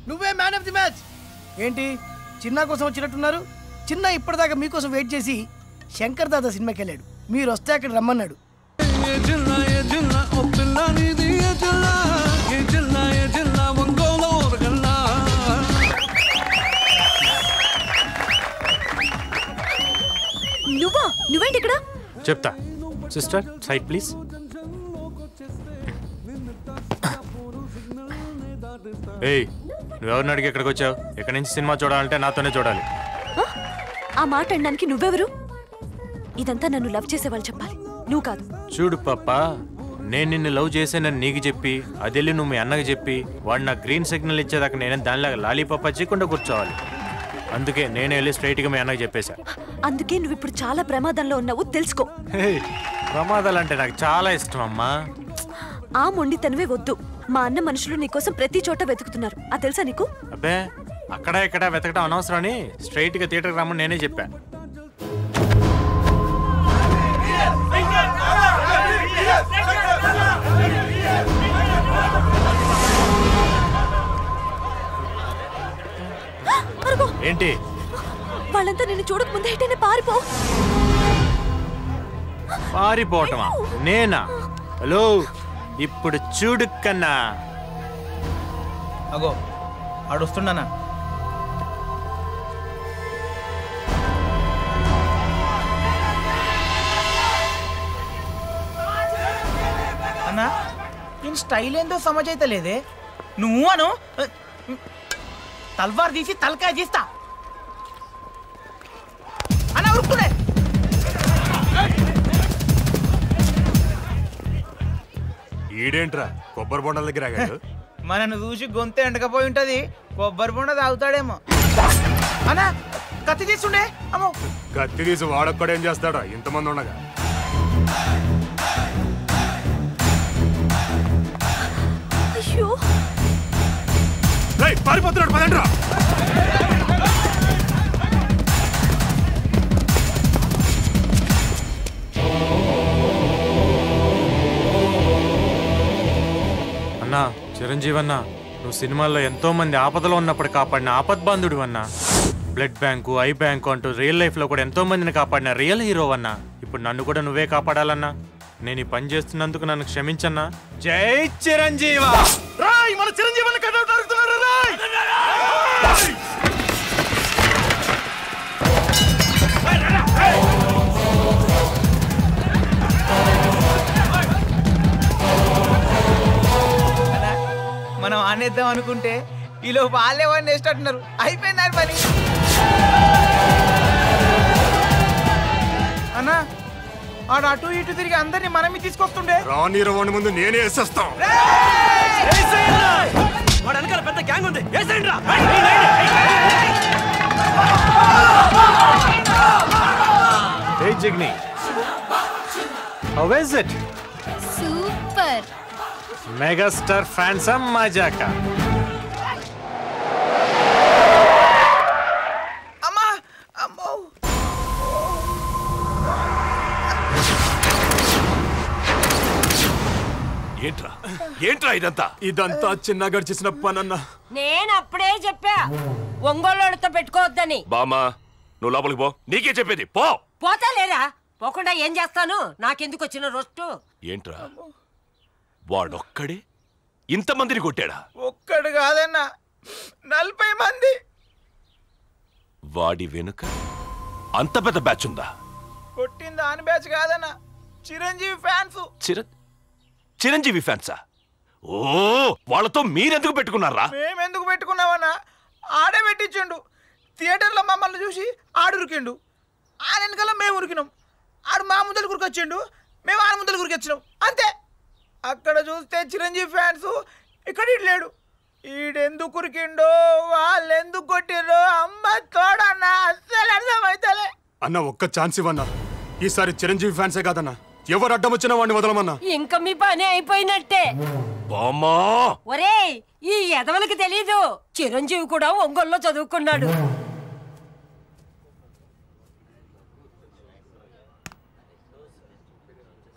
నువ్వే man of the match. ఏంటి చిన్న కోసం వచ్చినట్టున్నారు? చిన్న ఇప్పటిదాకా మీకోసం వెయిట్ చేసి శంకర్ దాదా సినిమాకి వెళ్ళాడు. మీరు వస్తే అక్కడ రమ్మన్నాడు. నువ్వేంటి ఇక్కడ? చెప్తా. Sister side please. ఏయ్, నువ్వెవరిని అడిగి ఎక్కడికి వచ్చావు? ఎక్కడి నుంచి సినిమా చూడాలంటే నాతోనే చూడాలి. ఆ మాట అనడానికి నువ్వెవరు? ఇదంతా నన్ను లవ్ చేసేవాళ్ళు చెప్పాలి, నువ్వు కాదు. చూడు పాపా, నేను నిన్ను లవ్ చేసానని నీకు చెప్పి అదెళ్ళి నువ్వు మీ అన్నకి చెప్పి వాడు నాకు గ్రీన్ సిగ్నల్ ఇచ్చేదాకా నేను దానిలాగా లాలీపాప చేయకుండా కూర్చోవాలి. అందుకే నేను వెళ్ళి స్ట్రైట్గా మీ అన్నకి చెప్పేశా. అందుకే నువ్వు ఇప్పుడు చాలా ప్రమాదంలో ఉన్నావు, తెలుసుకో. ప్రమాదాలంటే నాకు చాలా ఇష్టం అమ్మా. ఆ మొండితనమే వద్దు. మా అన్న మనుషులు నీకోసం ప్రతి చోట వెతుకుతున్నారు, అది తెలుసా నీకు? అబ్బే, అక్కడ ఇక్కడ వెతకడం అనవసరం అని స్ట్రైట్గా థియేటర్కి రమ్మని నేనే చెప్పా. ఏంటి? వాళ్ళంతా నిన్ను చూడక ముందే ఎటైనా పారిపో. పారిపోవటమా? నేనా? హలో, ఇప్పుడు చూడు కన్నా. అగో ఆడొస్తుండనా? అన్నా నేను స్టైల్ ఏందో సమజ్ అయితే లేదే. నువ్వు అను తల్వార్ తీసి తలకాయ తీస్తా అన్న. ఉరుకునే ఈడేంట్రా కొబ్బరి బొండాల దగ్గర ఆగాడు? మనను చూసి గొంతే ఎండకపోయి ఉంటది, కొబ్బరి బొండ తాగుతాడేమో. అన్నా కత్తి తీసుండే. అమ్మో, కత్తి తీసి వాడొక్కడేం చేస్తాడా ఇంతమంది ఉండగా? అయ్యో, పారిపోతున్నాడు, పదండ్రా. అన్నా, చిరంజీవి అన్నా, నువ్వు సినిమాల్లో ఎంతో మంది ఆపదలో ఉన్నప్పుడు కాపాడిన ఆపద్బాంధుడు అన్నా. బ్లడ్ బ్యాంకు, ఐ బ్యాంకు అంటూ రియల్ లైఫ్ లో కూడా ఎంతో మందిని కాపాడిన రియల్ హీరో అన్నా. ఇప్పుడు నన్ను కూడా నువ్వే కాపాడాలన్నా. నేను ఈ పని చేస్తున్నందుకు నన్ను క్షమించన్నా. జై చిరంజీవ. మన చిరంజీవి మనం ఆనేద్దాం అనుకుంటే ఈలో వాళ్ళే వాడిని వేసేటట్టున్నారు. అయిపోయింది పని. అన్నా ఆడు అటు ఇటు తిరిగి అందరినీ మనమే తీసుకొస్తుండే. రాని రవాణి ముందు నేనే వేసేస్తాం. వాడు వెనకాల పెద్ద గ్యాంగ్ ఉంది. Hey Jigni, how is it? Super. Megastar fansam majaka. అమ్మా అమ్మో. ఏంట్రా ఇదంతా చిన్నగాడు చేసిన పనన్నా. నేను అప్పుడే చెప్పా ఒంగోళ్ళతో పెట్టుకోవద్దని. బామా, నువ్వు లోపలికి పో. నీకే చెప్పేది, పో. పోతా లేరా? పోకుండా ఏం చేస్తాను? నాకెందుకు వచ్చిన రోస్టు? ఏంట్రా వాడొక్కడే ఇంతమందిని కొట్టాడా? ఒక్కడు కాదన్నా, 40 మంది. వాడి వెనుక అంత పెద్ద బ్యాచ్ ఉందా? కొట్టింది ఆన్ బ్యాచ్ కాదన్నా, చిరంజీవి ఫ్యాన్స్. చిరంజీవి ఫ్యాన్సా? ఓ, వాళ్ళతో మీరెందుకు పెట్టుకున్నారా? మేమెందుకు పెట్టుకున్నావన్నా? ఆడే పెట్టించిండు. థియేటర్లో మమ్మల్ని చూసి ఆడురికిండు. ఆ వెనకాల మేము ఉరికినాం. ఆడు మా ముందలు గురికొచ్చిండు, మేము ఆడ ముందలు గురికొచ్చినాం, అంతే. అక్కడ చూస్తే చిరంజీవి ఫ్యాన్స్, ఇక్కడ లేడు. ఈడెందుకు ఉరికిండో, వాళ్ళు ఎందుకు కొట్టిండో అమ్మ తోడన్నా అస్సలు అర్థమైతలే. అన్న ఒక్క ఛాన్స్ ఇవ్వన్నా. ఈసారి చిరంజీవి ఫ్యాన్సే కాదన్నా, ఎవరు అడ్డం వచ్చినా వాడిని వదలమన్నా. ఇంకా మీ పని అయిపోయినట్టే. బామ్మా, ఒరేయ్, ఈ ఎదవలకి తెలీదు, చిరంజీవి కూడా ఒంగోలులో చదువుకున్నాడు.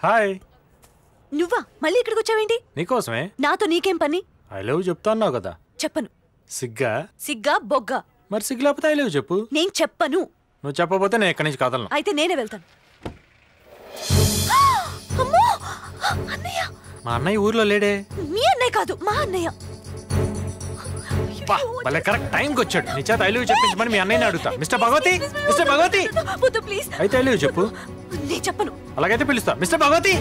హాయ్. నువ్వా మళ్ళీ ఇక్కడికి వచ్చావేంటి? నీకోసమే. నాతో నీకేం పని? ఐ లవ్ చెప్తాన్నావు కదా. చెప్పను. సిగ్గా? సిగ్గా బొగ్గా? మరి సిగ్గు లేకపోతే ఐ లవ్ యూ చెప్పు. నేను చెప్పను. నువ్వు చెప్పకపోతే నేను ఎక్కడి నుంచి కదలను. అయితే నేనే వెళ్తాను. అమ్మో! అన్నయ్య! మా అన్నయ్య ఊర్లో లేడే. మీ అన్నయ్య కాదు, మా అన్నయ్య. భలే కరెక్ట్ టైంకి వచ్చాడు. నీ చేత ఐ లవ్ యూ చెప్పించమని మీ అన్నయ్యని అడుగుతా. Mister Bhagavathi, mister Bhagavathi. వద్దు ప్లీజ్. అయితే ఐ లవ్ యూ చెప్పు. నేను చెప్పను. అలాగైతే పిలుస్తా. మిస్టర్ భగవతి.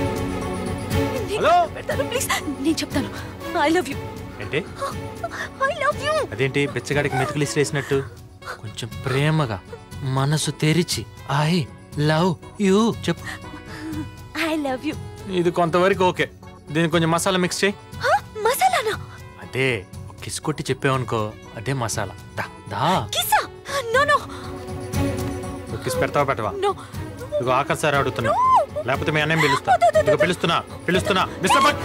హలో. ప్లీజ్ నేను చెప్తాను. I love you. ఏంటి? I love you. అదేంటి బెచ్చగాడికి మెతుకులు ఇసిరేసినట్టు? కొంచెం ప్రేమగా మనసు తెరిచి ఐ లవ్ యూ చెప్పు. I love you. ఇది కొంతవరకు ఓకే. దీనికి కొంచెం మసాలా మిక్స్ చేయి. మసాలానా? అదే కిస్ కొట్టి చెప్పావనుకో, అదే మసాలా. దా దా. కిసా? No no. కిస్ పెడతావా పెట్టవా? నో. ఇదిగో ఆఖరిసారి అడుగుతున్నా, లేకపోతే మీ అన్నయ్య పిలుస్తా. ఇదిగో పిలుస్తున్నా మిస్టర్ భట్.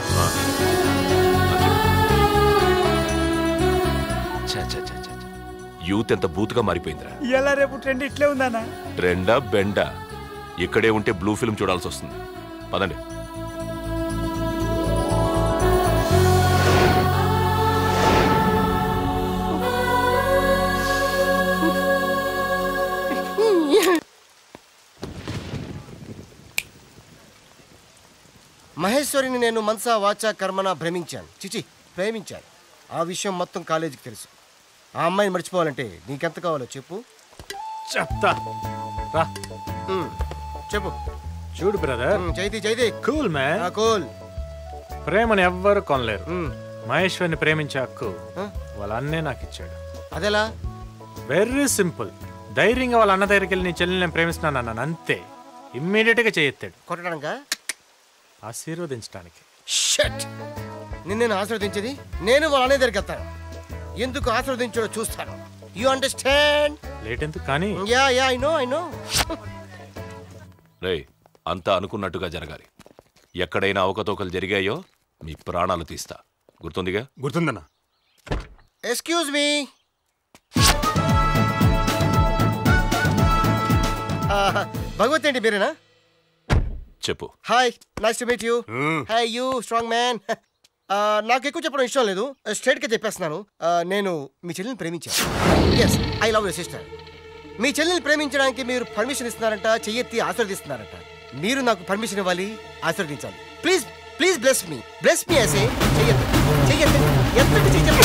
యూత్ ఎంత బూత్గా మారిపోయిందిరా. ఇలా రేపు ట్రెండ్ ఇట్లే ఉందన్నా. ట్రెండా బెండా? ఇక్కడే ఉంటే బ్లూ ఫిల్మ్ చూడాల్సి వస్తుంది. పదండి. మహేశ్వరిని నేను మనసా వాచా కర్మన ప్రేమించాను. ఆ విషయం మొత్తం కాలేజీకి తెలుసు. ఆ అమ్మాయిని మర్చిపోవాలంటే నీకెంత కావాలో చెప్పు. చెప్తా రా. చెప్పు. చూడు brother. Chaithi cool man. Cool. ప్రేమను ఎవ్వరు కొనలేరు. మహేశ్వరిని ప్రేమించే హక్కు వాళ్ళ అన్నే నాకు ఇచ్చాడు. అదెలా? Very simple. ధైర్యంగా వాళ్ళ అన్న దగ్గరికి వెళ్ళి నీ చెల్లిని నేను ప్రేమిస్తున్నాను అన్నాను అంతే. ఇమ్మీడియట్ గా చేయెత్తాడు. కొట్టడానికా? ఆశీర్వదించడానికి. షట్. నిన్ను ఆశీర్వదించేది నేను వాళ్ళ అనే దగ్గరికి వెళ్తాను. ఎందుకు ఆశీర్వదించాడో చూస్తాను. You understand? లేట్ ఎందుకు కానీ. Yeah I know. రేయ్, అంతా అనుకున్నట్టుగా జరగాలి. ఎక్కడైనా అవకతవకలు జరిగాయో మీ ప్రాణాలు తీస్తా. గుర్తుందిగా? గుర్తుందన్నా. Excuse me. భగవత్ ఏంటి మీరేనా? చెప్పు. Hi, nice to meet you. Hi you strong man. నాకు ఎక్కువ చెప్పడం ఇష్టం లేదు, స్ట్రైట్ గా చెప్పేస్తున్నాను. నేను మీ చెల్లిని ప్రేమించాను. Yes, I love your sister. మీ చెల్లిని ప్రేమించడానికి మీరు పర్మిషన్ ఇస్తున్నారంట, చెయ్యెత్తి ఆశీర్వదిస్తున్నారంట. మీరు నాకు పర్మిషన్ ఇవ్వాలి, ఆశీర్వదించాలి. ప్లీజ్ ప్లీజ్ బ్లెస్ మీ ఐసే. చెయ్యెత్తి ఎత్తండి చెయ్యెత్తి.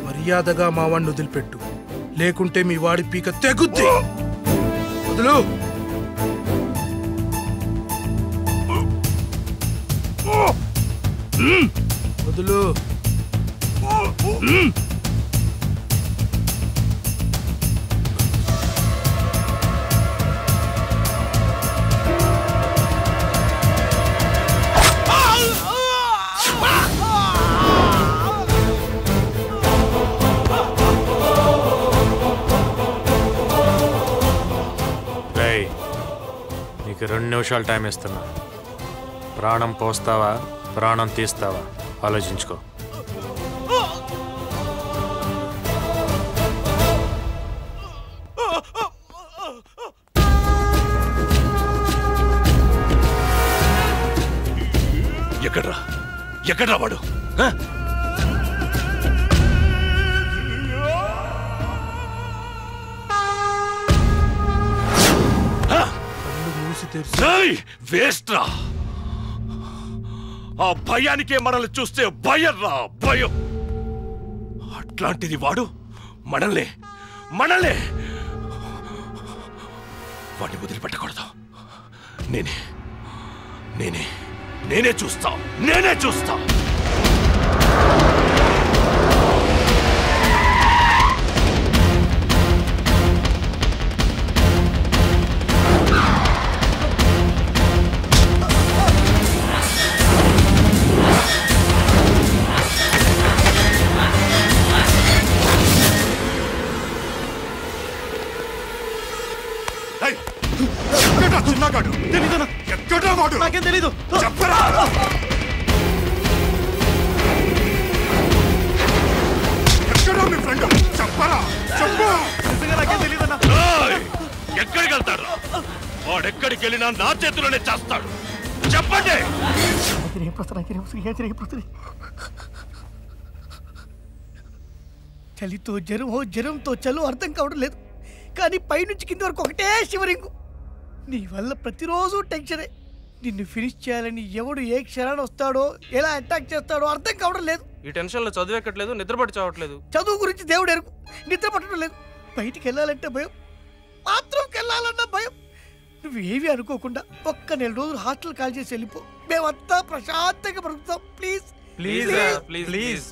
మర్యాదగా మా వాడిని వదిలిపెట్టు, లేకుంటే మీ వాడి పీక తెగుద్ది. వదులు. వదులు. నీకు 2 నిమిషాలు టైం ఇస్తున్నా. ప్రాణం పోస్తావా, ప్రాణం తీస్తావా ఆలోచించుకో. ఎక్కడ్రా వాడు? వేస్ట్రా. ఆ భయానికే మనల్ని చూస్తే భయం రా, భయం. అట్లాంటిది వాడు మనల్ని వాడిని వదిలిపెట్టకూడదు. నేనే చూస్తా. చిన్నగాడు తెలీదన్నా. ఎక్కడా వాడు నాకేం తెలీదు. చెప్పరా ఎక్కడా మీ ఫ్రెండ్ చెప్పరా చెప్పు నిజంగా నాకేం తెలీదన్నా. ఏయ్! ఎక్కడికి వెళ్తాడు వాడెక్కడికి వెళ్ళినా నా చేతిలోనే చేస్తాడు చెప్పండి చలితో జ్వరంతో చలు అర్థం కావడం లేదు. కానీ పైనుంచి కింద వరకు ఒకటే శివరింగు. నీ వల్ల ప్రతిరోజు టెన్షనే. నిన్ను ఫినిష్ చేయాలని ఎవడు ఏ క్షణాన వస్తాడో ఎలా అటాక్ చేస్తాడో అర్థం కావడం లేదు. ఈ టెన్షన్ లో చదువు ఎక్కట్లేదు, నిద్రపడి చావట్లేదు. చదువు గురించి దేవుడు ఎరుగు, నిద్ర పట్టడం లేదు. బయటికి వెళ్ళాలంటే భయం, బాత్రూమ్కి వెళ్ళాలన్న భయం. నువ్వు ఏవి అనుకోకుండా ఒక్క 4 రోజులు హాస్టల్ కాల్ చేసి వెళ్ళిపో. మేమంతా ప్రశాంతంగా బ్రతుకుతాం. Please please please